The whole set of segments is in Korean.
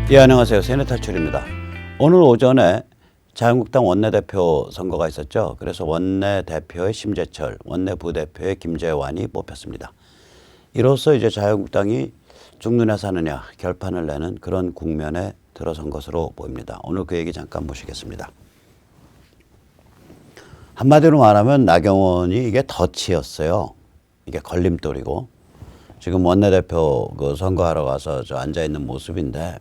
예, 안녕하세요. 세뇌탈출입니다. 오늘 오전에 자유한국당 원내대표 선거가 있었죠. 그래서 원내대표의 심재철, 원내부대표의 김재환이 뽑혔습니다. 이로써 이제 자유한국당이 죽느냐 사느냐 결판을 내는 그런 국면에 들어선 것으로 보입니다. 오늘 그 얘기 잠깐 보시겠습니다. 한마디로 말하면 나경원이 이게 덫이었어요. 이게 걸림돌이고 지금 원내대표 그 선거하러 가서 저 앉아있는 모습인데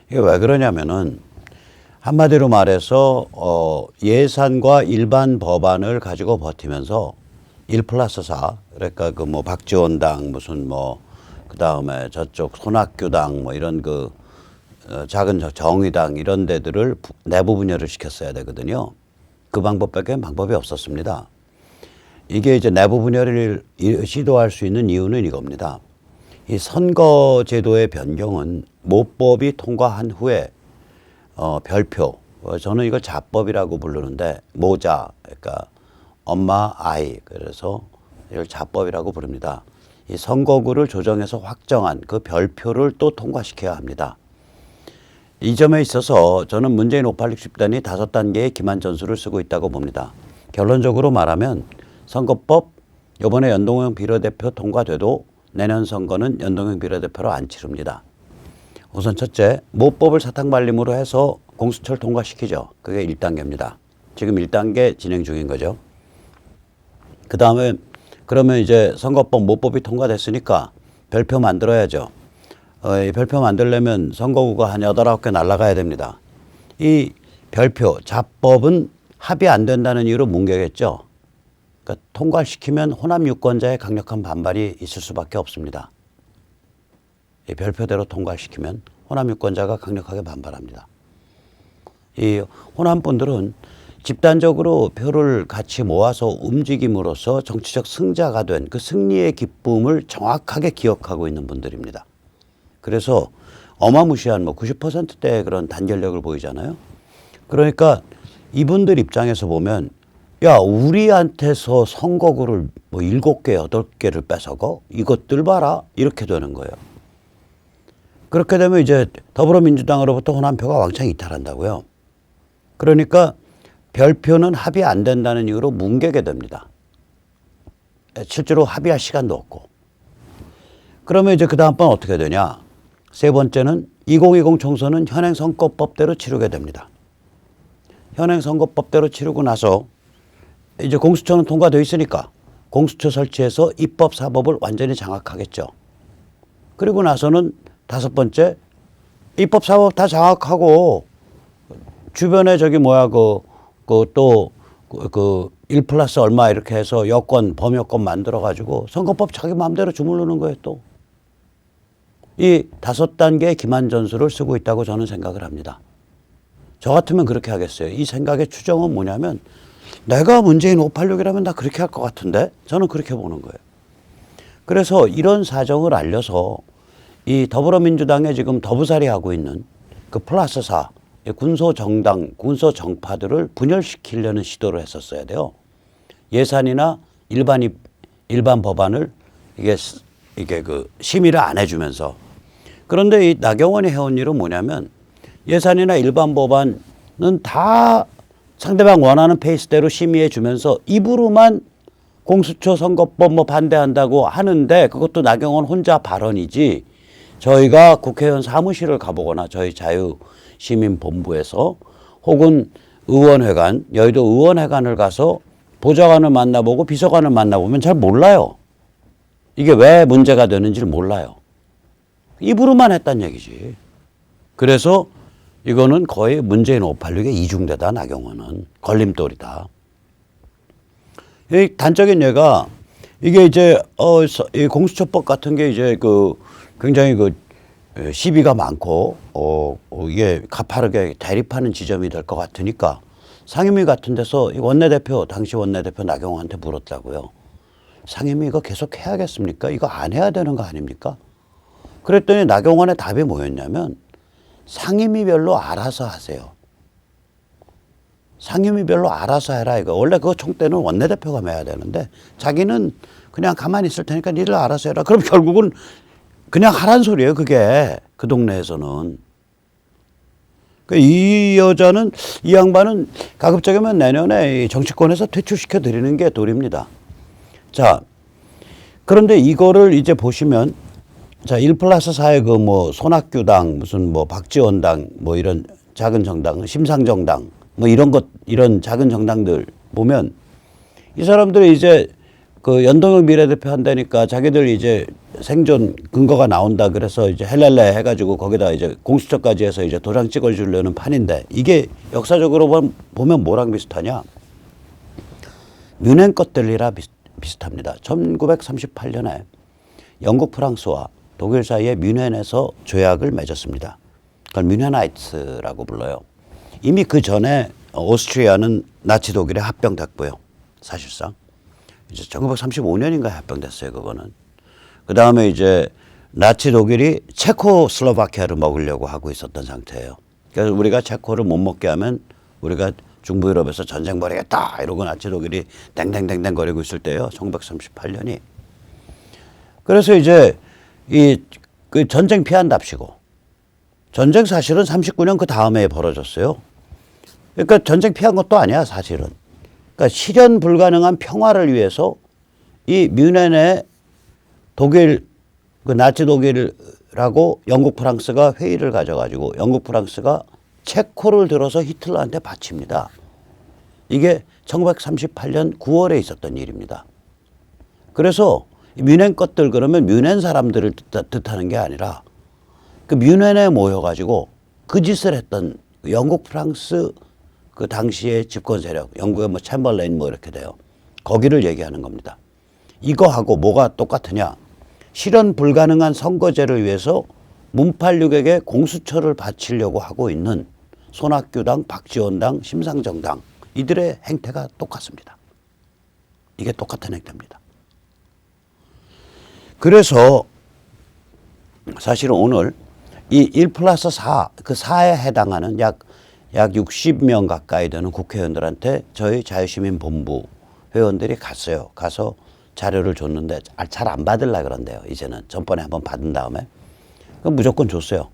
이게 왜 그러냐면은 한마디로 말해서 예산과 일반 법안을 가지고 버티면서 1+4 그러니까 그 뭐 박지원당 무슨 뭐 그다음에 저쪽 손학규당 뭐 이런 그 작은 정의당 이런 데들을 내부 분열을 시켰어야 되거든요. 그 방법밖에 방법이 없었습니다. 이게 이제 내부 분열을 시도할 수 있는 이유는 이겁니다. 이 선거제도의 변경은 모법이 통과한 후에 별표, 저는 이걸 자법이라고 부르는데 모자, 그러니까 엄마, 아이, 그래서 이걸 자법이라고 부릅니다. 이 선거구를 조정해서 확정한 그 별표를 또 통과시켜야 합니다. 이 점에 있어서 저는 문재인 586 집단이 5단계의 기만 전술을 쓰고 있다고 봅니다. 결론적으로 말하면 선거법 이번에 연동형 비례대표 통과돼도 내년 선거는 연동형 비례대표로 안 치릅니다. 우선 첫째, 모법을 사탕발림으로 해서 공수처를 통과시키죠. 그게 1단계입니다. 지금 1단계 진행 중인 거죠. 그 다음에 그러면 이제 선거법 모법이 통과됐으니까 별표 만들어야죠. 이 별표 만들려면 선거구가 한 8, 9개 날아가야 됩니다. 이 별표, 자법은 합의 안 된다는 이유로 뭉개겠죠. 그러니까 통과시키면 호남 유권자의 강력한 반발이 있을 수밖에 없습니다. 이 별표대로 통과시키면 호남 유권자가 강력하게 반발합니다. 이 호남 분들은 집단적으로 표를 같이 모아서 움직임으로써 정치적 승자가 된 그 승리의 기쁨을 정확하게 기억하고 있는 분들입니다. 그래서 어마무시한 뭐 90%대의 그런 단결력을 보이잖아요. 그러니까 이분들 입장에서 보면 야, 우리한테서 선거구를 뭐 7개, 8개를 뺏어가? 이것들 봐라. 이렇게 되는 거예요. 그렇게 되면 이제 더불어민주당으로부터 호남표가 왕창 이탈한다고요. 그러니까 별표는 합의 안 된다는 이유로 뭉개게 됩니다. 실제로 합의할 시간도 없고. 그러면 이제 그 다음번 어떻게 되냐. 세 번째는 2020 총선은 현행 선거법대로 치르게 됩니다. 현행 선거법대로 치르고 나서 이제 공수처는 통과되어 있으니까 공수처 설치해서 입법, 사법을 완전히 장악하겠죠. 그리고 나서는 5번째, 입법, 사법 다 장악하고 주변에 저기 뭐야 또 1+ 얼마 이렇게 해서 여권, 범여권 만들어가지고 선거법 자기 마음대로 주무르는 거예요 또. 이 5단계의 기만 전술을 쓰고 있다고 저는 생각을 합니다. 저 같으면 그렇게 하겠어요. 이 생각의 추정은 뭐냐면 내가 문재인 586이라면 나 그렇게 할 것 같은데 저는 그렇게 보는 거예요. 그래서 이런 사정을 알려서 이 더불어민주당에 지금 더부살이 하고 있는 그 +4 군소정당, 군소정파들을 분열시키려는 시도를 했었어야 돼요. 예산이나 일반 법안을 이게 그 심의를 안 해주면서. 그런데 이 나경원이 해온 일은 뭐냐면 예산이나 일반 법안은 다 상대방 원하는 페이스대로 심의해 주면서 입으로만 공수처 선거법 뭐 반대한다고 하는데 그것도 나경원 혼자 발언이지 저희가 국회의원 사무실을 가보거나 저희 자유시민본부에서 혹은 의원회관, 여의도 의원회관을 가서 보좌관을 만나보고 비서관을 만나보면 잘 몰라요. 이게 왜 문제가 되는지를 몰라요. 입으로만 했단 얘기지. 그래서 이거는 거의 문재인 586의 이중대다. 나경원은 걸림돌이다. 이 단적인 예가 이게 이제 이 공수처법 같은 게 이제 그 굉장히 그 시비가 많고 이게 가파르게 대립하는 지점이 될 것 같으니까 상임위 같은 데서 당시 원내대표 나경원한테 물었다고요. 상임위 이거 계속 해야겠습니까? 이거 안 해야 되는 거 아닙니까? 그랬더니 나경원의 답이 뭐였냐면 상임위별로 알아서 하세요. 상임위별로 알아서 해라 이거. 원래 그거 총대는 원내대표가 매야 되는데 자기는 그냥 가만히 있을 테니까 니들 알아서 해라. 그럼 결국은 그냥 하란 소리예요 그게. 그 동네에서는. 이 여자는, 이 양반은 가급적이면 내년에 이 정치권에서 퇴출시켜 드리는 게 도리입니다. 자, 그런데 이거를 이제 보시면, 자, 1+4의 그 뭐 손학규당, 무슨 뭐 박지원당, 뭐 이런 작은 정당, 심상정당, 뭐 이런 것, 이런 작은 정당들 보면 이 사람들이 이제 그 연동형 비례대표 한다니까 자기들 이제 생존 근거가 나온다 그래서 이제 헬렐레 해가지고 거기다 이제 공수처까지 해서 이제 도장 찍어주려는 판인데, 이게 역사적으로 보면 뭐랑 비슷하냐? 뮌헨 것들이라 비슷합니다. 1938년에 영국 프랑스와 독일 사이에 뮌헨에서 조약을 맺었습니다. 그걸 뮌헨하이츠라고 불러요. 이미 그 전에 오스트리아는 나치 독일에 합병됐고요. 사실상 이제 1935년인가에 합병됐어요. 그거는. 그 다음에 이제 나치 독일이 체코슬로바키아를 먹으려고 하고 있었던 상태예요. 그래서 우리가 체코를 못 먹게 하면 우리가 중부 유럽에서 전쟁 벌이겠다 이러고 나치 독일이 땡땡땡땡 거리고 있을 때예요. 1938년이. 그래서 이제 그 전쟁 피한답시고, 전쟁 사실은 39년 그 다음에 벌어졌어요. 그러니까 전쟁 피한 것도 아니야 사실은. 그러니까 실현 불가능한 평화를 위해서 이 뮌헨의 독일, 그 나치 독일하고 영국 프랑스가 회의를 가져가지고 영국 프랑스가 체코를 들어서 히틀러한테 바칩니다. 이게 1938년 9월에 있었던 일입니다. 그래서 뮌헨 것들 그러면 뮌헨 사람들을 뜻하는 게 아니라 그 뮌헨에 모여가지고 그 짓을 했던 영국 프랑스 그 당시의 집권 세력, 영국의 뭐 챔벌레인 뭐 이렇게 돼요. 거기를 얘기하는 겁니다. 이거하고 뭐가 똑같으냐? 실현 불가능한 선거제를 위해서 문팔육에게 공수처를 바치려고 하고 있는 손학규당, 박지원당, 심상정당, 이들의 행태가 똑같습니다. 이게 똑같은 행태입니다. 그래서 사실은 오늘 이 1+4, 그 4에 해당하는 약 60명 가까이 되는 국회의원들한테 저희 자유시민본부 회원들이 갔어요. 가서 자료를 줬는데 잘 안 받으려고 그런대요. 이제는 전번에 한번 받은 다음에 그럼 무조건 줬어요.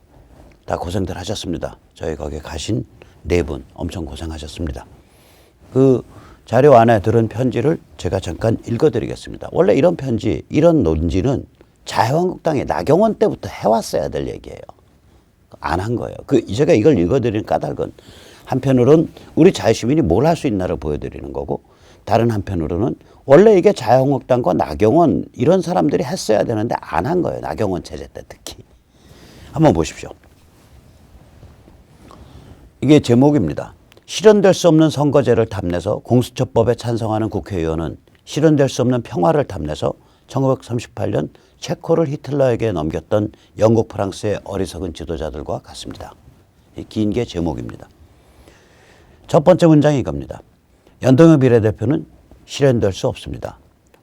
다 고생들 하셨습니다. 저희 거기에 가신 네 분 엄청 고생하셨습니다. 그 자료 안에 들은 편지를 제가 잠깐 읽어드리겠습니다. 원래 이런 편지, 이런 논지는 자유한국당이 나경원 때부터 해왔어야 될 얘기예요. 안 한 거예요. 제가 이걸 읽어드리는 까닭은 한편으로는 우리 자유시민이 뭘 할 수 있나를 보여드리는 거고, 다른 한편으로는 원래 이게 자유한국당과 나경원 이런 사람들이 했어야 되는데 안 한 거예요. 나경원 체제 때 특히. 한번 보십시오. 이게 제목입니다. 실현될 수 없는 선거제를 탐내서 공수처법에 찬성하는 국회의원은 실현될 수 없는 평화를 탐내서 1938년 체코를 히틀러에게 넘겼던 영국 프랑스의 어리석은 지도자들과 같습니다. 긴 게 제목입니다. 첫 번째 문장이 이겁니다. 연동형 비례대표는 실현될 수 없습니다.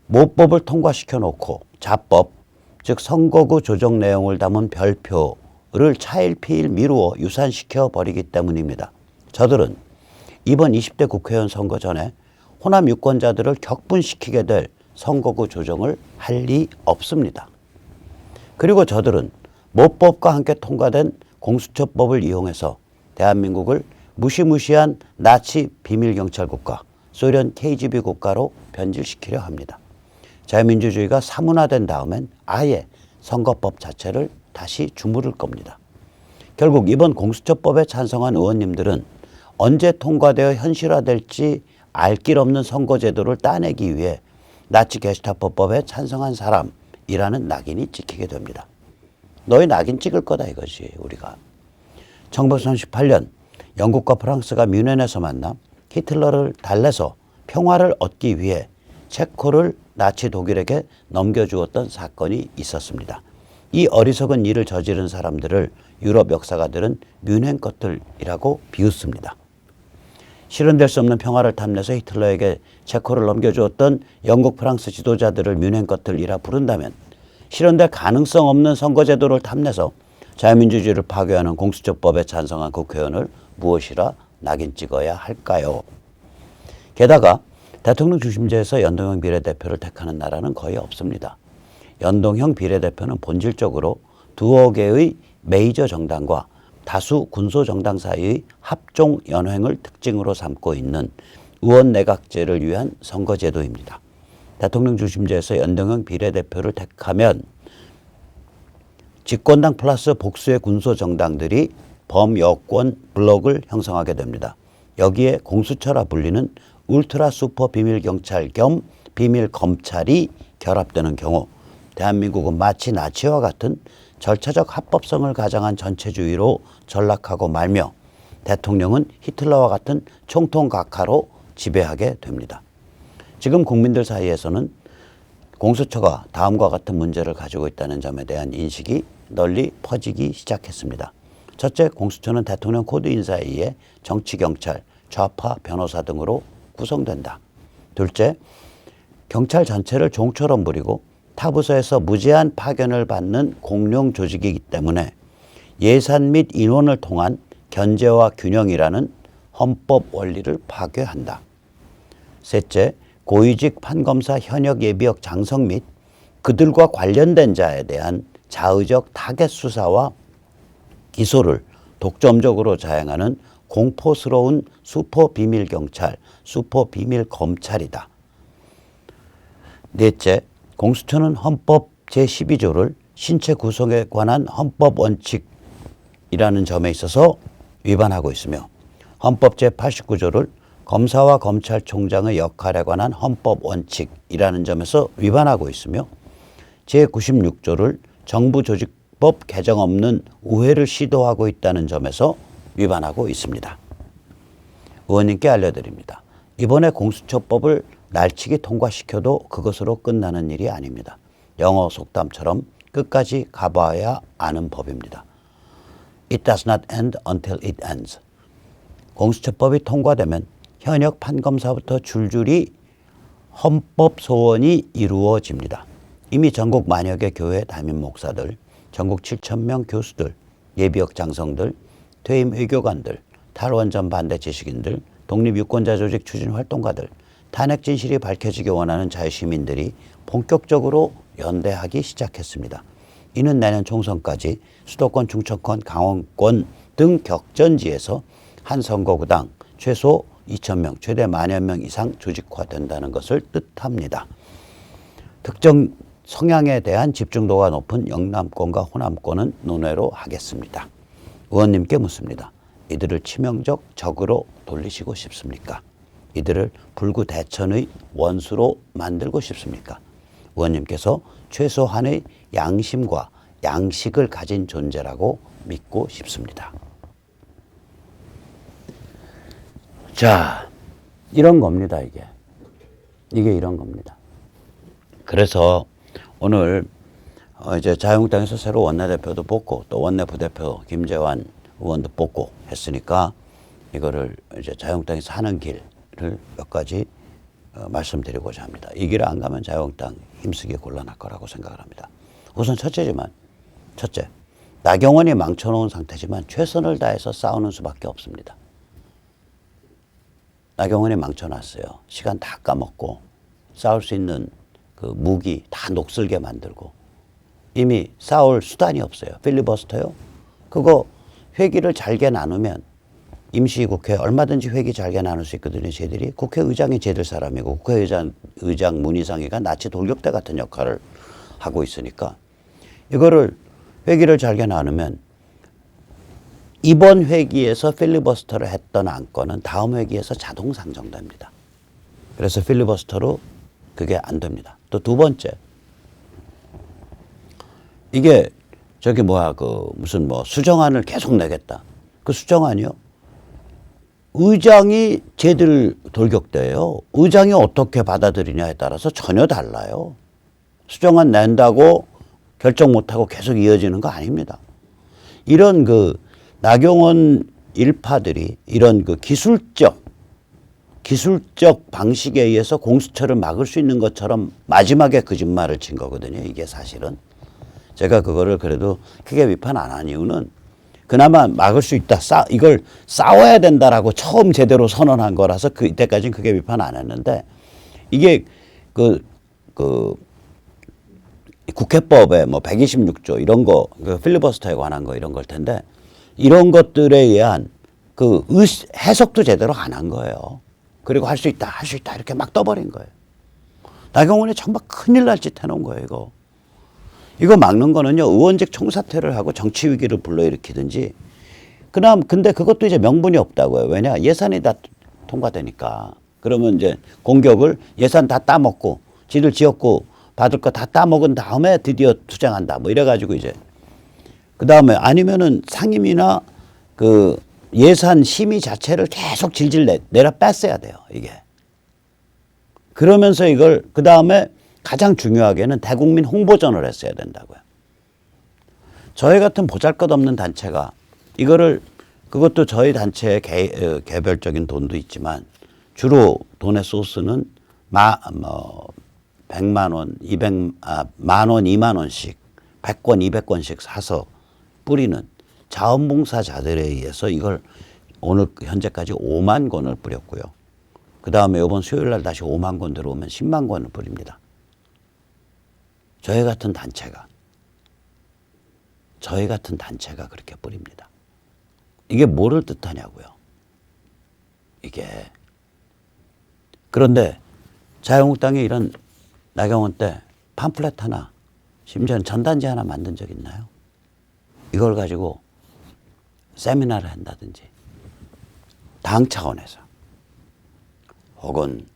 모법을 통과시켜 놓고 자법, 즉 선거구 조정 내용을 담은 별표를 차일피일 미루어 유산시켜 버리기 때문입니다. 저들은 이번 20대 국회의원 선거 전에 호남 유권자들을 격분시키게 될 선거구 조정을 할 리 없습니다. 그리고 저들은 모법과 함께 통과된 공수처법을 이용해서 대한민국을 무시무시한 나치 비밀경찰국가, 소련 KGB 국가로 변질시키려 합니다. 자유민주주의가 사문화된 다음엔 아예 선거법 자체를 다시 주무를 겁니다. 결국 이번 공수처법에 찬성한 의원님들은 언제 통과되어 현실화될지 알 길 없는 선거제도를 따내기 위해 나치 게슈타포법에 찬성한 사람이라는 낙인이 찍히게 됩니다. 너희 낙인 찍을 거다 이거지 우리가. 1938년 영국과 프랑스가 뮌헨에서 만나 히틀러를 달래서 평화를 얻기 위해 체코를 나치 독일에게 넘겨주었던 사건이 있었습니다. 이 어리석은 일을 저지른 사람들을 유럽 역사가들은 뮌헨 것들이라고 비웃습니다. 실현될 수 없는 평화를 탐내서 히틀러에게 체코를 넘겨주었던 영국 프랑스 지도자들을 뮌헨 것들이라 부른다면 실현될 가능성 없는 선거제도를 탐내서 자유민주주의를 파괴하는 공수처법에 찬성한 국회의원을 무엇이라 낙인 찍어야 할까요? 게다가 대통령 중심제에서 연동형 비례대표를 택하는 나라는 거의 없습니다. 연동형 비례대표는 본질적으로 두어 개의 메이저 정당과 다수 군소정당 사이의 합종 연횡을 특징으로 삼고 있는 의원 내각제를 위한 선거제도입니다. 대통령 중심제에서 연동형 비례대표를 택하면 집권당 플러스 복수의 군소정당들이 범여권 블록을 형성하게 됩니다. 여기에 공수처라 불리는 울트라 슈퍼 비밀경찰 겸 비밀검찰이 결합되는 경우 대한민국은 마치 나치와 같은 절차적 합법성을 가장한 전체주의로 전락하고 말며 대통령은 히틀러와 같은 총통각하로 지배하게 됩니다. 지금 국민들 사이에서는 공수처가 다음과 같은 문제를 가지고 있다는 점에 대한 인식이 널리 퍼지기 시작했습니다. 첫째, 공수처는 대통령 코드 인사에 의해 정치경찰, 좌파, 변호사 등으로 구성된다. 둘째, 경찰 전체를 종처럼 부리고 타 부서에서 무제한 파견을 받는 공룡 조직이기 때문에 예산 및 인원을 통한 견제와 균형이라는 헌법 원리를 파괴한다. 셋째, 고위직 판검사 현역 예비역 장성 및 그들과 관련된 자에 대한 자의적 타겟 수사와 기소를 독점적으로 자행하는 공포스러운 슈퍼 비밀경찰, 슈퍼 비밀검찰이다. 넷째, 공수처는 헌법 제12조를 신체 구성에 관한 헌법 원칙이라는 점에 있어서 위반하고 있으며 헌법 제89조를 검사와 검찰총장의 역할에 관한 헌법 원칙이라는 점에서 위반하고 있으며 제96조를 정부조직법 개정 없는 우회를 시도하고 있다는 점에서 위반하고 있습니다. 의원님께 알려드립니다. 이번에 공수처법을 날치기 통과시켜도 그것으로 끝나는 일이 아닙니다. 영어 속담처럼 끝까지 가봐야 아는 법입니다. It does not end until it ends. 공수처법이 통과되면 현역 판검사부터 줄줄이 헌법 소원이 이루어집니다. 이미 전국 만여 개 교회 담임 목사들, 전국 7,000명 교수들, 예비역 장성들, 퇴임 외교관들, 탈원전 반대 지식인들, 독립유권자 조직 추진 활동가들, 탄핵 진실이 밝혀지기 원하는 자유시민들이 본격적으로 연대하기 시작했습니다. 이는 내년 총선까지 수도권, 충청권, 강원권 등 격전지에서 한 선거구당 최소 2,000명, 최대 10,000명 이상 조직화된다는 것을 뜻합니다. 특정 성향에 대한 집중도가 높은 영남권과 호남권은 논외로 하겠습니다. 의원님께 묻습니다. 이들을 치명적 적으로 돌리시고 싶습니까? 이들을 불구대천의 원수로 만들고 싶습니까? 의원님께서 최소한의 양심과 양식을 가진 존재라고 믿고 싶습니다. 자, 이런 겁니다, 이게. 이게 이런 겁니다. 그래서 오늘 이제 자유한국당에서 새로 원내대표도 뽑고 또 원내 부대표 김재환 의원도 뽑고 했으니까 이거를 이제 자유한국당에서 하는 길을 몇 가지 말씀드리고자 합니다. 이 길을 안 가면 자유한국당 힘쓰기 곤란할 거라고 생각을 합니다. 우선 첫째, 나경원이 망쳐놓은 상태지만 최선을 다해서 싸우는 수밖에 없습니다. 나경원이 망쳐놨어요. 시간 다 까먹고 싸울 수 있는 그 무기 다 녹슬게 만들고 이미 싸울 수단이 없어요. 필리버스터요. 그거 회기를 잘게 나누면 임시국회 얼마든지 회기 잘게 나눌 수 있거든요. 쟤들이 국회의장이 쟤들 사람이고 국회의장 문희상이가 나치 돌격대 같은 역할을 하고 있으니까 이거를 회기를 잘게 나누면 이번 회기에서 필리버스터를 했던 안건은 다음 회기에서 자동 상정됩니다. 그래서 필리버스터로 그게 안 됩니다. 또 두 번째, 이게 저기 무슨 수정안을 계속 내겠다. 그 수정안이요. 의장이 쟤들 돌격대예요. 의장이 어떻게 받아들이냐에 따라서 전혀 달라요. 수정안 낸다고 결정 못하고 계속 이어지는 거 아닙니다. 이런 나경원 일파들이 이런 기술적 방식에 의해서 공수처를 막을 수 있는 것처럼 마지막에 거짓말을 친 거거든요. 이게 사실은. 제가 그거를 그래도 크게 비판 안 한 이유는 그나마 막을 수 있다. 이걸 싸워야 된다라고 처음 제대로 선언한 거라서 이때까지는 크게 비판 안 했는데 이게 국회법에 126조 이런 거 필리버스터에 관한 거 이런 걸 텐데 이런 것들에 의한 그 해석도 제대로 안 한 거예요. 그리고 할 수 있다, 할 수 있다 이렇게 막 떠버린 거예요. 나경원이 정말 큰일 날 짓 해놓은 거예요, 이거. 이거 막는 거는요, 의원직 총사퇴를 하고 정치 위기를 불러일으키든지, 근데 그것도 이제 명분이 없다고요. 왜냐? 예산이 다 통과되니까. 그러면 이제 공격을 예산 다 따먹고, 지들 지었고, 받을 거 다 따먹은 다음에 드디어 투쟁한다. 뭐 이래가지고 이제. 그 다음에 아니면은 상임위나 그 예산 심의 자체를 계속 질질 내려 뺐어야 돼요, 이게. 그러면서 이걸, 그 다음에 가장 중요하게는 대국민 홍보전을 했어야 된다고요. 저희 같은 보잘것없는 단체가 이거를, 그것도 저희 단체의 개별적인 돈도 있지만 주로 돈의 소스는 100만 원, 100만 원, 2만 원씩 100권, 200권씩 사서 뿌리는 자원봉사자들에 의해서 이걸 오늘 현재까지 5만 권을 뿌렸고요. 그 다음에 이번 수요일 날 다시 5만 권 들어오면 10만 권을 뿌립니다. 저희 같은 단체가 그렇게 뿌립니다. 이게 뭐를 뜻하냐고요. 이게. 그런데 자유한국당이 이런 나경원 때 팜플렛 하나, 심지어는 전단지 하나 만든 적 있나요? 이걸 가지고 세미나를 한다든지 당 차원에서 혹은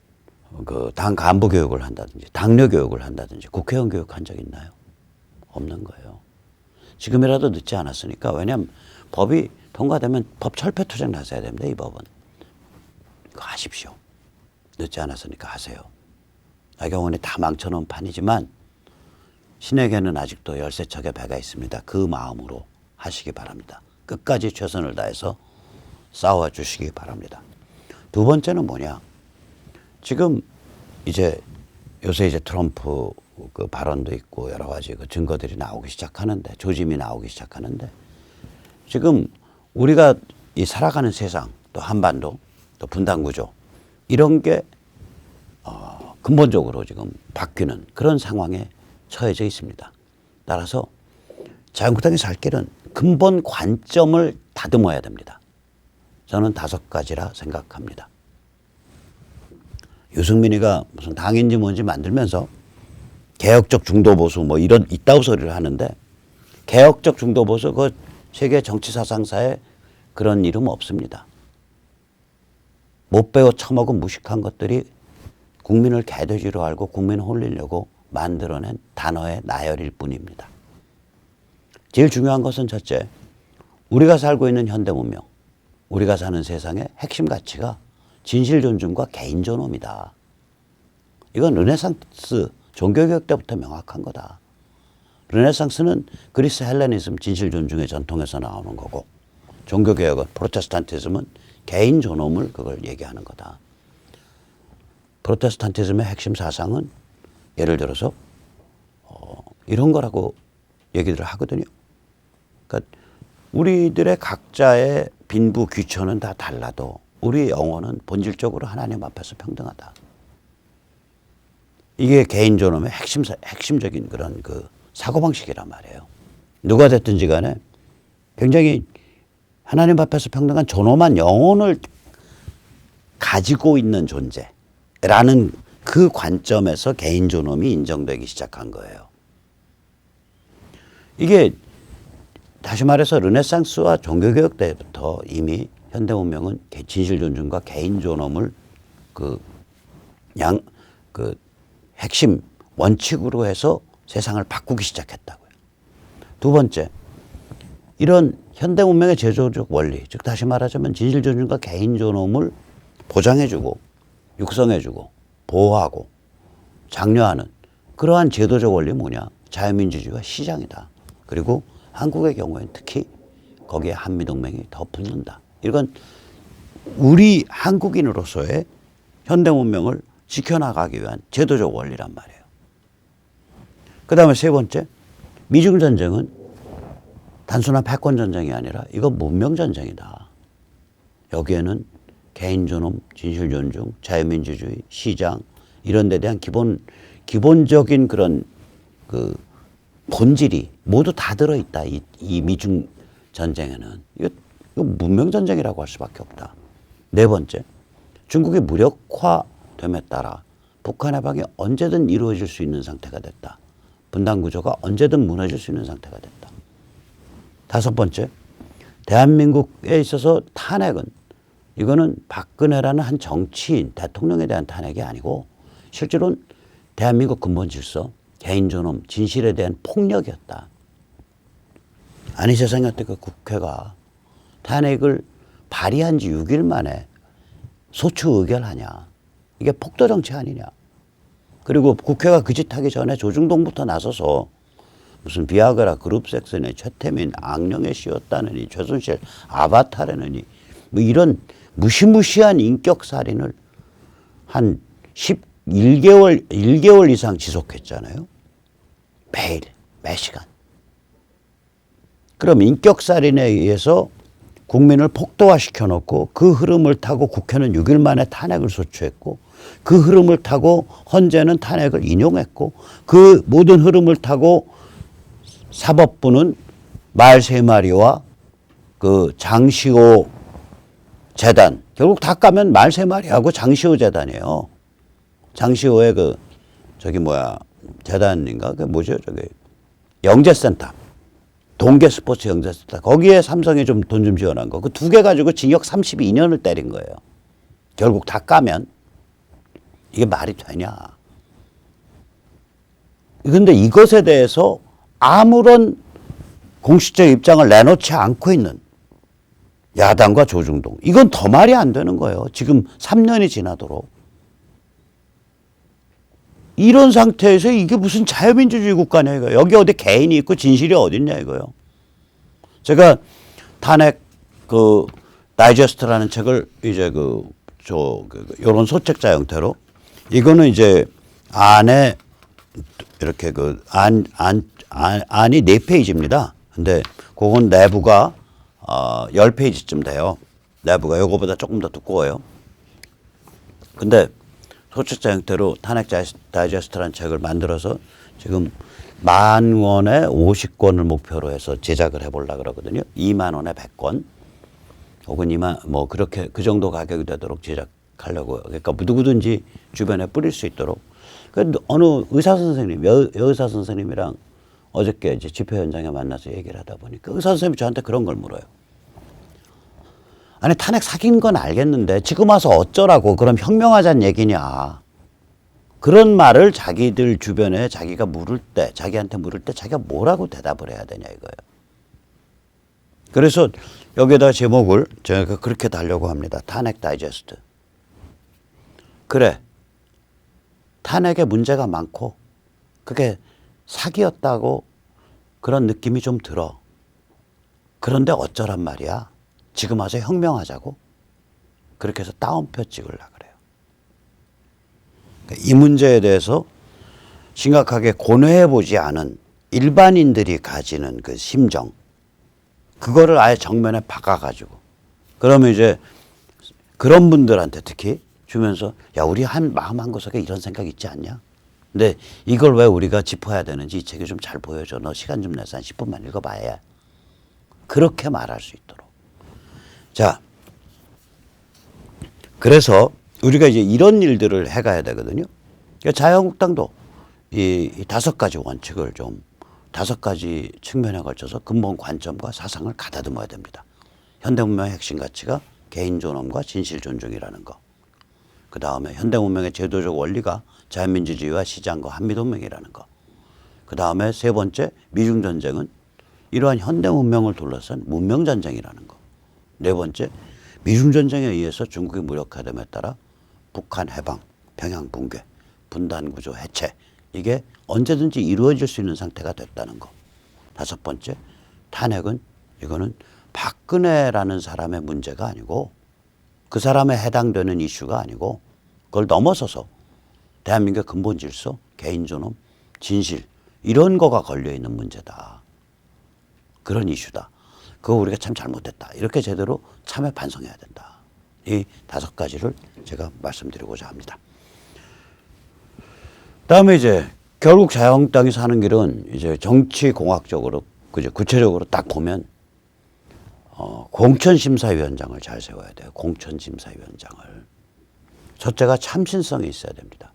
그 당 간부 교육을 한다든지 당뇨 교육을 한다든지 국회의원 교육한 적 있나요? 없는 거예요. 지금이라도 늦지 않았으니까. 왜냐하면 법이 통과되면 법 철폐 투쟁 나서야 됩니다. 이 법은. 그거 하십시오. 늦지 않았으니까 하세요. 나경원이 다 망쳐놓은 판이지만 신에게는 아직도 열세척의 배가 있습니다. 그 마음으로 하시기 바랍니다. 끝까지 최선을 다해서 싸워 주시기 바랍니다. 두 번째는 뭐냐? 지금 이제 요새 이제 트럼프 그 발언도 있고 여러 가지 그 증거들이 나오기 시작하는데, 조짐이 나오기 시작하는데, 지금 우리가 이 살아가는 세상, 또 한반도, 또 분단구조, 이런 게 근본적으로 지금 바뀌는 그런 상황에 처해져 있습니다. 따라서 자유한국당이 살 길은 근본 관점을 다듬어야 됩니다. 저는 5가지라 생각합니다. 유승민이가 무슨 당인지 뭔지 만들면서 개혁적 중도보수 뭐 이런 이따구 소리를 하는데, 개혁적 중도보수 그 세계 정치 사상사에 그런 이름 없습니다. 못 배워 처먹은 무식한 것들이 국민을 개돼지로 알고 국민을 홀리려고 만들어낸 단어의 나열일 뿐입니다. 제일 중요한 것은 첫째, 우리가 살고 있는 현대문명, 우리가 사는 세상의 핵심 가치가 진실 존중과 개인 존엄이다. 이건 르네상스 종교개혁 때부터 명확한 거다. 르네상스는 그리스 헬레니즘 진실 존중의 전통에서 나오는 거고, 종교개혁은 프로테스탄티즘은 개인 존엄을 그걸 얘기하는 거다. 프로테스탄티즘의 핵심 사상은 예를 들어서 이런 거라고 얘기를 하거든요. 그러니까 우리들의 각자의 빈부 귀천은 다 달라도 우리 영혼은 본질적으로 하나님 앞에서 평등하다. 이게 개인 존엄의 핵심적인 그런 그 사고방식이란 말이에요. 누가 됐든지 간에 굉장히 하나님 앞에서 평등한 존엄한 영혼을 가지고 있는 존재라는 그 관점에서 개인 존엄이 인정되기 시작한 거예요. 이게 다시 말해서 르네상스와 종교개혁 때부터 이미 현대문명은 진실 존중과 개인 존엄을 그 핵심 원칙으로 해서 세상을 바꾸기 시작했다고요. 두 번째, 이런 현대문명의 제도적 원리, 즉 다시 말하자면 진실 존중과 개인 존엄을 보장해주고 육성해주고 보호하고 장려하는 그러한 제도적 원리 뭐냐? 자유민주주의와 시장이다. 그리고 한국의 경우에는 특히 거기에 한미동맹이 더 붙는다. 이건 우리 한국인으로서의 현대문명을 지켜나가기 위한 제도적 원리란 말이에요. 그 다음에 세 번째, 미중전쟁은 단순한 패권전쟁이 아니라 이건 문명전쟁이다. 여기에는 개인존엄, 진실존중, 자유민주주의, 시장 이런 데 대한 기본적인 그런 그 본질이 모두 다 들어있다. 이 미중 전쟁에는 이거 문명 전쟁이라고 할 수밖에 없다. 네 번째, 중국이 무력화됨에 따라 북한 해방이 언제든 이루어질 수 있는 상태가 됐다. 분단 구조가 언제든 무너질 수 있는 상태가 됐다. 다섯 번째, 대한민국에 있어서 탄핵은 이거는 박근혜라는 한 정치인, 대통령에 대한 탄핵이 아니고 실제로는 대한민국 근본 질서, 개인 존엄, 진실에 대한 폭력이었다. 아니 세상에 어떻게 국회가 탄핵을 발의한 지 6일 만에 소추 의결하냐. 이게 폭도 정치 아니냐. 그리고 국회가 그 짓 하기 전에 조중동부터 나서서 무슨 비아그라 그룹섹스니 최태민 악령에 씌웠다느니 최순실 아바타라느니 뭐 이런 무시무시한 인격살인을 한 1개월 이상 지속했잖아요. 매일, 매 시간. 그럼 인격살인에 의해서 국민을 폭도화시켜 놓고 그 흐름을 타고 국회는 6일 만에 탄핵을 소추했고 그 흐름을 타고 헌재는 탄핵을 인용했고 그 모든 흐름을 타고 사법부는 말 3마리와 그 장시호 재단 결국 다 까면 말 3마리하고 장시호 재단이에요. 장시호의 그 저기 뭐야 재단인가 그 뭐죠 저기 영재센터 동계 스포츠 영재센터 거기에 삼성이 좀 돈 좀 지원한 거 그 2개 가지고 징역 32년을 때린 거예요. 결국 다 까면 이게 말이 되냐. 그런데 이것에 대해서 아무런 공식적 입장을 내놓지 않고 있는 야당과 조중동 이건 더 말이 안 되는 거예요. 지금 3년이 지나도록. 이런 상태에서 이게 무슨 자유민주주의 국가냐 이거예요. 여기 어디 개인이 있고 진실이 어딨냐 이거예요. 제가 탄핵 그 다이제스트라는 책을 이제 요런 소책자 형태로 이거는 이제 안에 이렇게 안이 4페이지입니다. 근데 그건 내부가 10페이지쯤 돼요. 내부가 요거보다 조금 더 두꺼워요. 근데 소책자 형태로 탄핵 다이제스트라는 책을 만들어서 지금 10,000원에 50권을 목표로 해서 제작을 해보려고 그러거든요. 20,000원에 100권. 혹은 2만, 뭐, 그렇게, 그 정도 가격이 되도록 제작하려고요. 그러니까 누구든지 주변에 뿌릴 수 있도록. 그 어느 의사 선생님, 여의사 선생님이랑 어저께 이제 집회 현장에 만나서 얘기를 하다 보니까 의사 선생님이 저한테 그런 걸 물어요. 아니 탄핵 사귄 건 알겠는데 지금 와서 어쩌라고 그럼 혁명하자는 얘기냐. 그런 말을 자기들 주변에 자기가 물을 때 자기한테 물을 때 자기가 뭐라고 대답을 해야 되냐 이거예요. 그래서 여기에다 제목을 제가 그렇게 달려고 합니다. 탄핵 다이제스트. 그래. 탄핵에 문제가 많고 그게 사기였다고 그런 느낌이 좀 들어. 그런데 어쩌란 말이야. 지금 와서 혁명하자고 그렇게 해서 따옴표 찍으려고 그래요. 이 문제에 대해서 심각하게 고뇌해보지 않은 일반인들이 가지는 그 심정 그거를 아예 정면에 박아가지고 그러면 이제 그런 분들한테 특히 주면서 야 우리 마음 한 구석에 이런 생각 있지 않냐? 근데 이걸 왜 우리가 짚어야 되는지 이 책이 좀 잘 보여줘. 너 시간 좀 내서 한 10분만 읽어봐야 그렇게 말할 수 있도록. 자, 그래서 우리가 이제 이런 일들을 해가야 되거든요. 그러니까 자유한국당도 이 5가지 원칙을 좀 5가지 측면에 걸쳐서 근본 관점과 사상을 가다듬어야 됩니다. 현대문명의 핵심 가치가 개인 존엄과 진실 존중이라는 거. 그 다음에 현대문명의 제도적 원리가 자유민주주의와 시장과 한미동맹이라는 거. 그 다음에 3번째 미중전쟁은 이러한 현대문명을 둘러싼 문명전쟁이라는 거. 4번째, 미중전쟁에 의해서 중국의 무력화됨에 따라 북한 해방, 평양 붕괴, 분단구조 해체 이게 언제든지 이루어질 수 있는 상태가 됐다는 거. 5번째, 탄핵은 이거는 박근혜라는 사람의 문제가 아니고 그 사람에 해당되는 이슈가 아니고 그걸 넘어서서 대한민국의 근본 질서, 개인 존엄, 진실 이런 거가 걸려있는 문제다. 그런 이슈다. 그거 우리가 참 잘못했다. 이렇게 제대로 참에 반성해야 된다. 이 5가지를 제가 말씀드리고자 합니다. 다음에 이제 결국 자유한국당이 사는 길은 이제 정치공학적으로 그죠 구체적으로 딱 보면 공천심사위원장을 잘 세워야 돼요. 공천심사위원장을. 첫째가 참신성이 있어야 됩니다.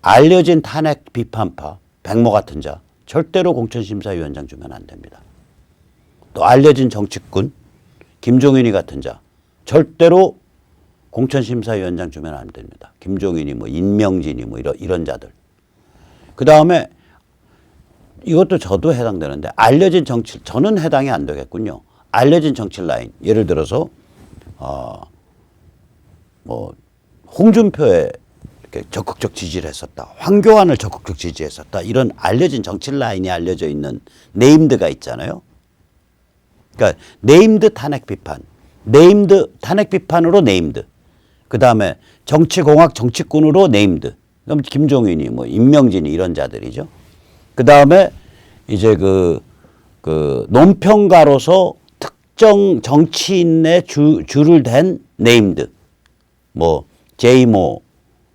알려진 탄핵 비판파, 백모 같은 자 절대로 공천심사위원장 주면 안 됩니다. 또 알려진 정치꾼, 김종인이 같은 자 절대로 공천심사위원장 주면 안 됩니다. 김종인이 뭐 임명진이 뭐 이런 자들. 그 다음에 이것도 저도 해당되는데 알려진 정치, 저는 해당이 안 되겠군요. 알려진 정치 라인, 예를 들어서 뭐 홍준표에 이렇게 적극적 지지를 했었다, 황교안을 적극적 지지했었다, 이런 알려진 정치 라인이 알려져 있는 네임드가 있잖아요. 그러니까 네임드 탄핵 비판, 네임드 탄핵 비판으로 네임드, 그 다음에 정치공학 정치꾼으로 네임드. 그럼 김종인이 뭐 임명진이 이런 자들이죠. 그 다음에 이제 그 논평가로서 특정 정치인의 줄을 댄 네임드, 뭐 제이모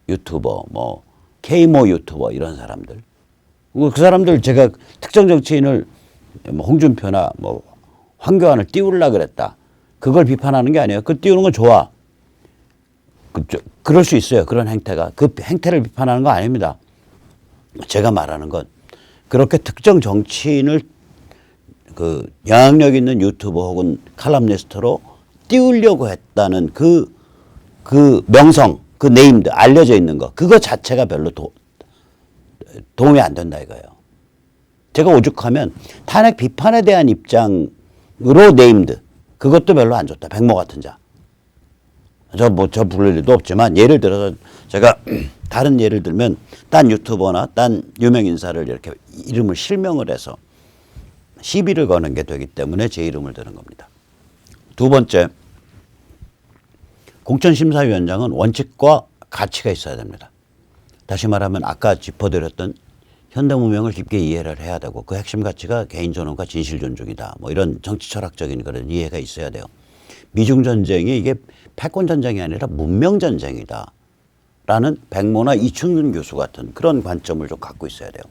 유튜버, 뭐 케이모 유튜버 이런 사람들. 그 사람들 제가 특정 정치인을 뭐 홍준표나 뭐 황교안을 띄우려고 그랬다, 그걸 비판하는 게 아니에요. 그 띄우는 건 좋아. 그럴 수 있어요. 그런 행태가. 그 행태를 비판하는 거 아닙니다. 제가 말하는 건 그렇게 특정 정치인을 그 영향력 있는 유튜버 혹은 칼럼니스트로 띄우려고 했다는 그 명성, 그 네임드, 알려져 있는 거, 그거 자체가 별로 도움이 안 된다 이거예요. 제가 오죽하면 탄핵 비판에 대한 입장으로 네임드, 그것도 별로 안 좋다. 백모 같은 자. 저 부를 일도 없지만 예를 들어서 제가 다른 예를 들면 딴 유튜버나 딴 유명 인사를 이렇게 이름을 실명을 해서 시비를 거는 게 되기 때문에 제 이름을 드는 겁니다. 두 번째, 공천심사위원장은 원칙과 가치가 있어야 됩니다. 다시 말하면 아까 짚어드렸던 현대문명을 깊게 이해를 해야 되고 그 핵심 가치가 개인존엄과 진실존중이다. 뭐 이런 정치철학적인 그런 이해가 있어야 돼요. 미중전쟁이 이게 패권전쟁이 아니라 문명전쟁이다 라는 백모나 이충근 교수 같은 그런 관점을 좀 갖고 있어야 돼요.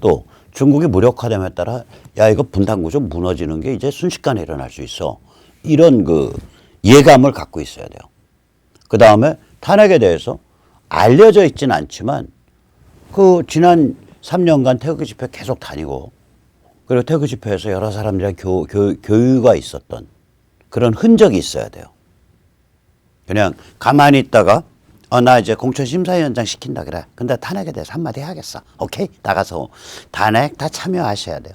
또 중국이 무력화됨에 따라 야 이거 분단구조 무너지는 게 이제 순식간에 일어날 수 있어, 이런 그 예감을 갖고 있어야 돼요. 그 다음에 탄핵에 대해서 알려져 있지는 않지만 그 지난 3년간 태극기 집회 계속 다니고 그리고 태극기 집회에서 여러 사람들이랑 교류가 있었던 그런 흔적이 있어야 돼요. 그냥 가만히 있다가 나 이제 공천심사위원장 시킨다 그래. 근데 탄핵에 대해서 한마디 해야겠어. 오케이? 나가서 탄핵 다 참여하셔야 돼요.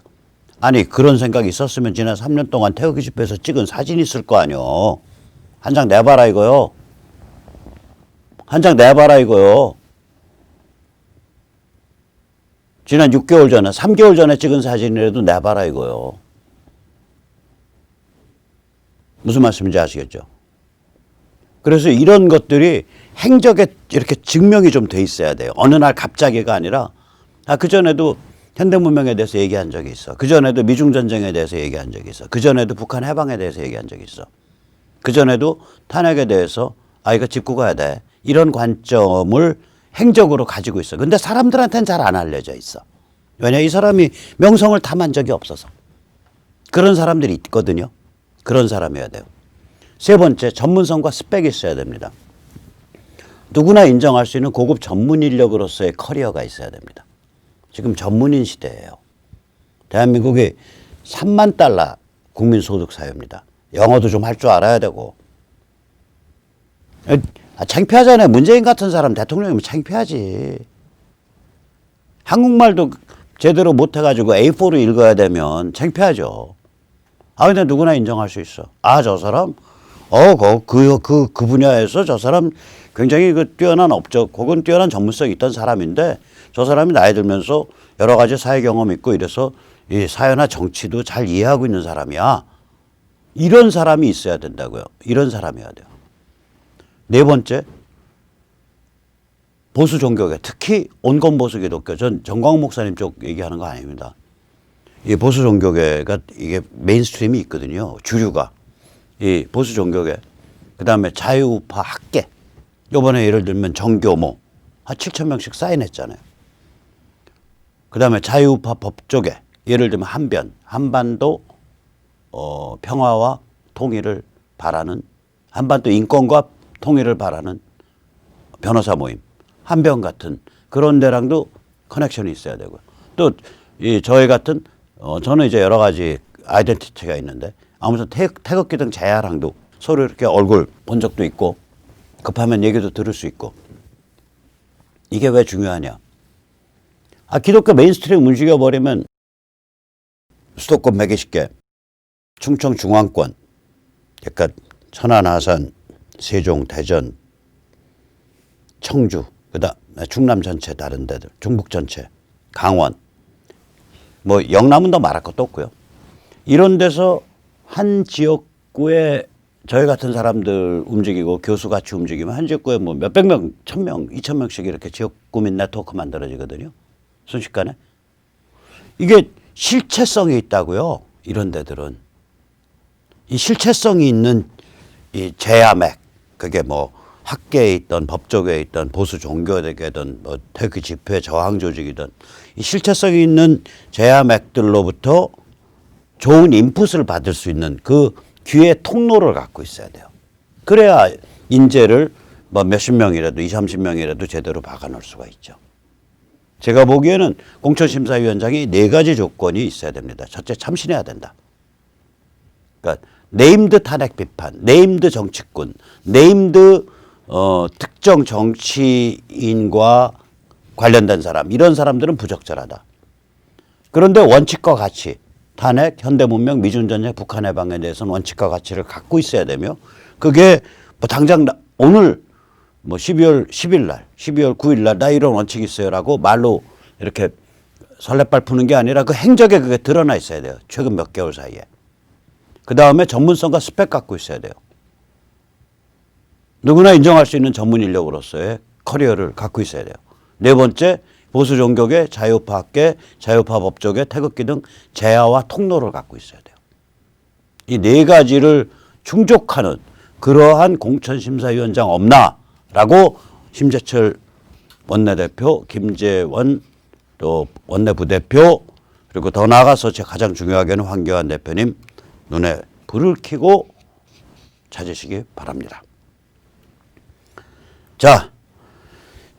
아니 그런 생각이 있었으면 지난 3년 동안 태극기 집회에서 찍은 사진이 있을 거 아니요. 한 장 내봐라 이거요. 한 장 내봐라 이거요. 지난 6개월 전에 3개월 전에 찍은 사진이라도 내봐라 이거요. 무슨 말씀인지 아시겠죠? 그래서 이런 것들이 행적에 이렇게 증명이 좀 돼 있어야 돼요. 어느 날 갑자기가 아니라 그전에도 현대문명에 대해서 얘기한 적이 있어. 그전에도 미중전쟁에 대해서 얘기한 적이 있어. 그전에도 북한 해방에 대해서 얘기한 적이 있어. 그전에도 탄핵에 대해서 이거 짚고 가야 돼. 이런 관점을 행적으로 가지고 있어. 근데 사람들한테는 잘 안 알려져 있어. 왜냐? 이 사람이 명성을 탐한 적이 없어서. 그런 사람들이 있거든요. 그런 사람이어야 돼요. 세 번째, 전문성과 스펙이 있어야 됩니다. 누구나 인정할 수 있는 고급 전문 인력으로서의 커리어가 있어야 됩니다. 지금 전문인 시대예요. 대한민국이 3만 달러 국민소득 사회입니다. 영어도 좀 할 줄 알아야 되고. 창피하잖아요. 문재인 같은 사람 대통령이면 창피하지. 한국말도 제대로 못해가지고 A4로 읽어야 되면 창피하죠. 근데 누구나 인정할 수 있어. 저 사람, 그 분야에서 저 사람 굉장히 뛰어난 업적 혹은 뛰어난 전문성이 있던 사람인데 저 사람이 나이 들면서 여러 가지 사회 경험이 있고 이래서 이 사회나 정치도 잘 이해하고 있는 사람이야. 이런 사람이 있어야 된다고요. 이런 사람이어야 돼요. 네 번째, 보수 종교계, 특히 온건보수 기독교. 전 정광훈 목사님 쪽 얘기하는 거 아닙니다. 이 보수 종교계가 이게 메인스트림이 있거든요. 주류가. 이 보수 종교계. 그 다음에 자유우파 학계. 요번에 예를 들면 정교모. 한 7천 명씩 사인했잖아요. 그 다음에 자유우파 법조계. 예를 들면 한반도 평화와 통일을 바라는, 한반도 인권과 통일을 바라는 변호사 모임, 한병 같은 그런 데랑도 커넥션이 있어야 되고요. 또 이 저희 같은 저는 이제 여러 가지 아이덴티티가 있는데 아무튼 태극기 등 제야랑도 서로 이렇게 얼굴 본 적도 있고 급하면 얘기도 들을 수 있고. 이게 왜 중요하냐? 기독교 메인스트림 움직여버리면 수도권 120개, 충청 중앙권, 그러니까 천안, 하산, 세종, 대전, 청주, 그다음 충남 전체 다른 데들, 중북 전체, 강원, 뭐 영남은 더 말할 것도 없고요. 이런 데서 한 지역구에 저희 같은 사람들 움직이고 교수 같이 움직이면 한 지역구에 뭐 몇백 명, 1,000명, 2,000명씩 이렇게 지역구 민 네트워크 만들어지거든요. 순식간에. 이게 실체성이 있다고요. 이런 데들은. 이 실체성이 있는 이 제야맥, 그게 뭐 학계에 있던 법조계에 있던 보수 종교계든 뭐 태극기 집회 저항 조직이든 이 실체성이 있는 제야맥들로부터 좋은 인풋을 받을 수 있는 그 귀의 통로를 갖고 있어야 돼요. 그래야 인재를 뭐 몇십 명이라도 20, 30명이라도 제대로 박아놓을 수가 있죠. 제가 보기에는 공천심사위원장이 4가지 조건이 있어야 됩니다. 첫째, 참신해야 된다. 그러니까 네임드 탄핵 비판, 네임드 정치꾼, 네임드 특정 정치인과 관련된 사람, 이런 사람들은 부적절하다. 그런데 원칙과 가치, 탄핵, 현대문명, 미중전쟁, 북한 해방에 대해서는 원칙과 가치를 갖고 있어야 되며, 그게 뭐 당장 오늘 뭐 12월 10일 날, 12월 9일 날 나 이런 원칙이 있어요라고 말로 이렇게 설레발 푸는 게 아니라 그 행적에 그게 드러나 있어야 돼요. 최근 몇 개월 사이에. 그 다음에 전문성과 스펙 갖고 있어야 돼요. 누구나 인정할 수 있는 전문 인력으로서의 커리어를 갖고 있어야 돼요. 네 번째, 보수 종교계, 자유파 학계, 자유파 법조계, 태극기 등 제야와 통로를 갖고 있어야 돼요. 이 4가지를 충족하는 그러한 공천심사위원장 없나라고 심재철 원내대표, 김재원 또 원내부대표, 그리고 더 나아가서 제 가장 중요하게는 황교안 대표님 눈에 불을 켜고 찾으시기 바랍니다. 자,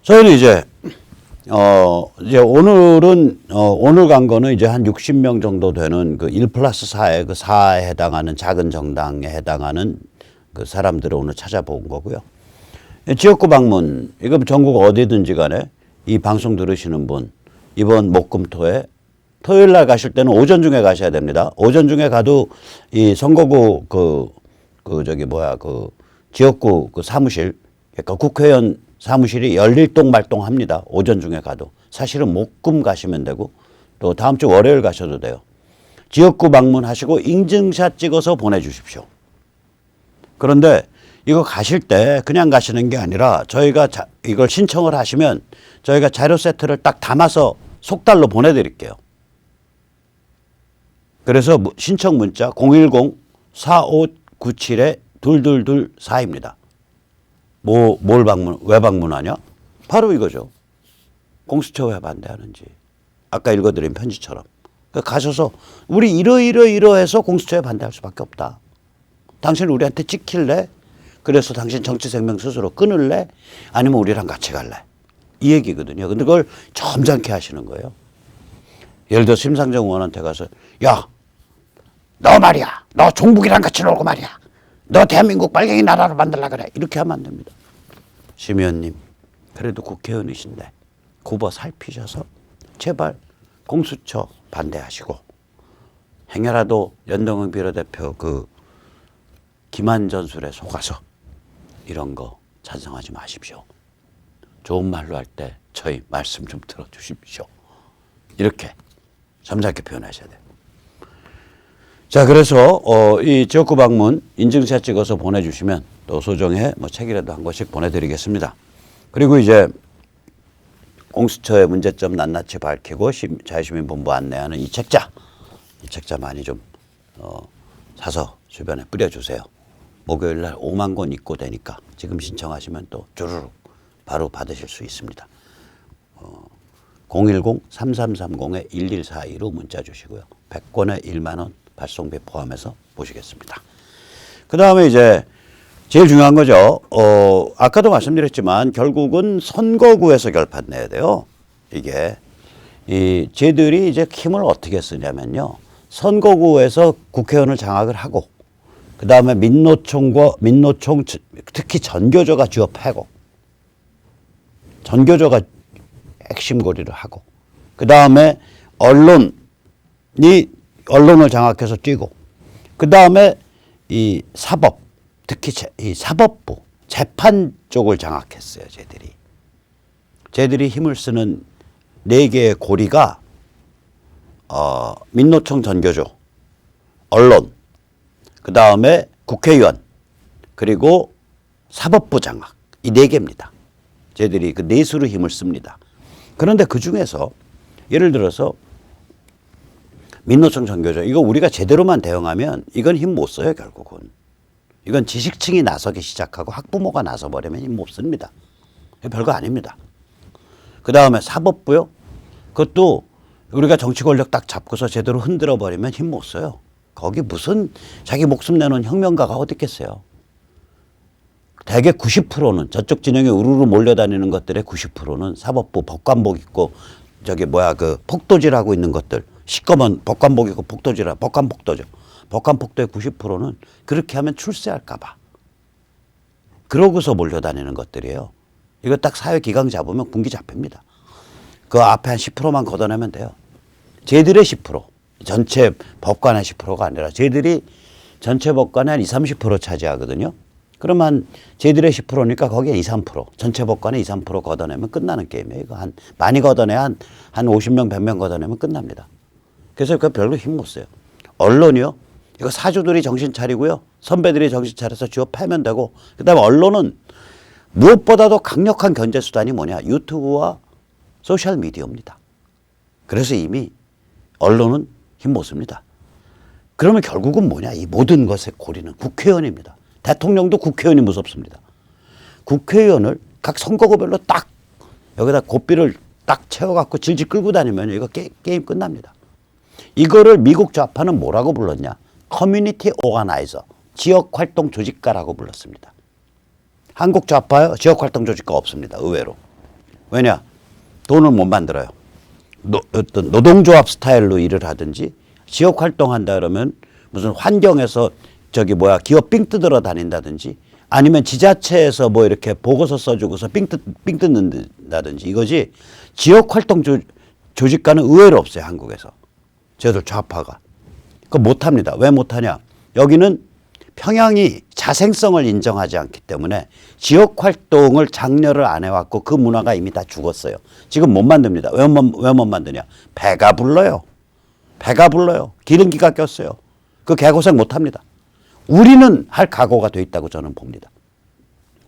저희는 이제 오늘은 오늘 간 거는 이제 한 60명 정도 되는 그 1+4의 그 4에 해당하는 작은 정당에 해당하는 그 사람들을 오늘 찾아본 거고요. 지역구 방문, 이거 전국 어디든지 간에 이 방송 들으시는 분, 이번 목금토에 토요일 날 가실 때는 오전 중에 가셔야 됩니다. 오전 중에 가도 이 선거구 지역구 그 사무실, 그러니까 국회의원 사무실이 열일동 말동합니다. 오전 중에 가도. 사실은 목금 가시면 되고 또 다음 주 월요일 가셔도 돼요. 지역구 방문하시고 인증샷 찍어서 보내주십시오. 그런데 이거 가실 때 그냥 가시는 게 아니라 저희가 이걸 신청을 하시면 저희가 자료 세트를 딱 담아서 속달로 보내드릴게요. 그래서 신청 문자 010-4597-2224입니다. 왜 방문하냐? 바로 이거죠. 공수처 왜 반대하는지. 아까 읽어드린 편지처럼. 그러니까 가셔서 우리 이러해서 공수처에 반대할 수밖에 없다. 당신 우리한테 찍힐래? 그래서 당신 정치 생명 스스로 끊을래? 아니면 우리랑 같이 갈래? 이 얘기거든요. 근데 그걸 점잖게 하시는 거예요. 예를 들어 심상정 의원한테 가서 야, 너 말이야. 너 종북이랑 같이 놀고 말이야. 너 대한민국 빨갱이 나라로 만들라 그래. 이렇게 하면 안 됩니다. 심 의원님, 그래도 국회의원이신데 굽어 살피셔서 제발 공수처 반대하시고 행여라도 연동형 비례대표 그 기만 전술에 속아서 이런 거 찬성하지 마십시오. 좋은 말로 할 때 저희 말씀 좀 들어주십시오. 이렇게 점잖게 표현하셔야 돼요. 자, 그래서 이 지역구 방문 인증샷 찍어서 보내주시면 또 소정의 뭐 책이라도 한 권씩 보내드리겠습니다. 그리고 이제 공수처의 문제점 낱낱이 밝히고 자유시민본부 안내하는 이 책자 많이 좀 사서 주변에 뿌려주세요. 목요일 날 5만 권 입고되니까 지금 신청하시면 또 주르륵 바로 받으실 수 있습니다. 010-3330-1142로 문자 주시고요. 100권에 1만 원 발송비 포함해서 보시겠습니다. 그 다음에 이제 제일 중요한 거죠. 아까도 말씀드렸지만 결국은 선거구에서 결판 내야 돼요. 이게 쟤들이 이제 힘을 어떻게 쓰냐면요. 선거구에서 국회의원을 장악을 하고, 그 다음에 민노총 특히 전교조가 쥐어 패고, 전교조가 핵심 고리를 하고, 그 다음에 언론을 장악해서 뛰고, 그 다음에 이 사법, 특히 이 사법부, 재판 쪽을 장악했어요. 쟤들이 힘을 쓰는 네 개의 고리가 민노총 전교조, 언론, 그 다음에 국회의원, 그리고 사법부 장악, 이 네 개입니다. 쟤들이 그 내수로 힘을 씁니다. 그런데 그 중에서 예를 들어서 민노총 전교조, 이거 우리가 제대로만 대응하면 이건 힘 못 써요. 결국은 이건 지식층이 나서기 시작하고 학부모가 나서버리면 힘 못 씁니다. 별거 아닙니다. 그 다음에 사법부요. 그것도 우리가 정치 권력 딱 잡고서 제대로 흔들어 버리면 힘 못 써요. 거기 무슨 자기 목숨 내놓은 혁명가가 어디 있겠어요. 대개 90%는 저쪽 진영에 우르르 몰려다니는 것들의 90%는 사법부 법관복 입고 그 폭도질하고 있는 것들, 시꺼먼 법관복 입고 폭도질하고 법관폭도죠. 법관폭도의 90%는 그렇게 하면 출세할까 봐. 그러고서 몰려다니는 것들이에요. 이거 딱 사회 기강 잡으면 군기 잡힙니다. 그 앞에 한 10%만 걷어내면 돼요. 쟤들의 10%, 전체 법관의 10%가 아니라 쟤들이 전체 법관의 한 20, 30% 차지하거든요. 그러면 쟤들의 10%니까 거기에 2, 3%, 전체 법관의 2, 3% 걷어내면 끝나는 게임이에요. 이거 많이 걷어내 한 50명, 100명 걷어내면 끝납니다. 그래서 그 별로 힘 못 써요. 언론이요. 이거 사주들이 정신 차리고요. 선배들이 정신 차려서 쥐어 패면 되고, 그다음에 언론은 무엇보다도 강력한 견제 수단이 뭐냐? 유튜브와 소셜 미디어입니다. 그래서 이미 언론은 힘 못 씁니다. 그러면 결국은 뭐냐? 이 모든 것의 고리는 국회의원입니다. 대통령도 국회의원이 무섭습니다. 국회의원을 각 선거구별로 딱 여기다 고삐를 딱 채워갖고 질질 끌고 다니면 이거 게임 끝납니다. 이거를 미국 좌파는 뭐라고 불렀냐? 커뮤니티 오가나이저, 지역활동 조직가라고 불렀습니다. 한국 좌파요? 지역활동 조직가 없습니다. 의외로. 왜냐? 돈을 못 만들어요. 어떤 노동조합 스타일로 일을 하든지 지역활동한다 그러면 무슨 환경에서 기업 삥 뜯으러 다닌다든지 아니면 지자체에서 뭐 이렇게 보고서 써주고서 삥 뜯는다든지 이거지. 지역활동 조직가는 의외로 없어요. 한국에서. 저희들 좌파가. 그거 못합니다. 왜 못하냐? 여기는 평양이 자생성을 인정하지 않기 때문에 지역활동을 장려를 안 해왔고 그 문화가 이미 다 죽었어요. 지금 못 만듭니다. 왜 못 만드냐? 배가 불러요. 기름기가 꼈어요. 그 개고생 못합니다. 우리는 할 각오가 돼 있다고 저는 봅니다.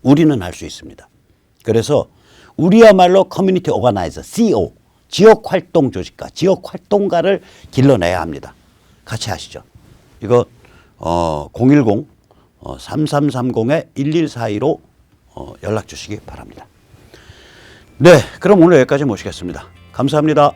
우리는 할 수 있습니다. 그래서 우리야말로 커뮤니티 오가나이저, CO, 지역활동 조직가, 지역활동가를 길러내야 합니다. 같이 하시죠. 이거 010-3330-1142로 연락 주시기 바랍니다. 네, 그럼 오늘 여기까지 모시겠습니다. 감사합니다.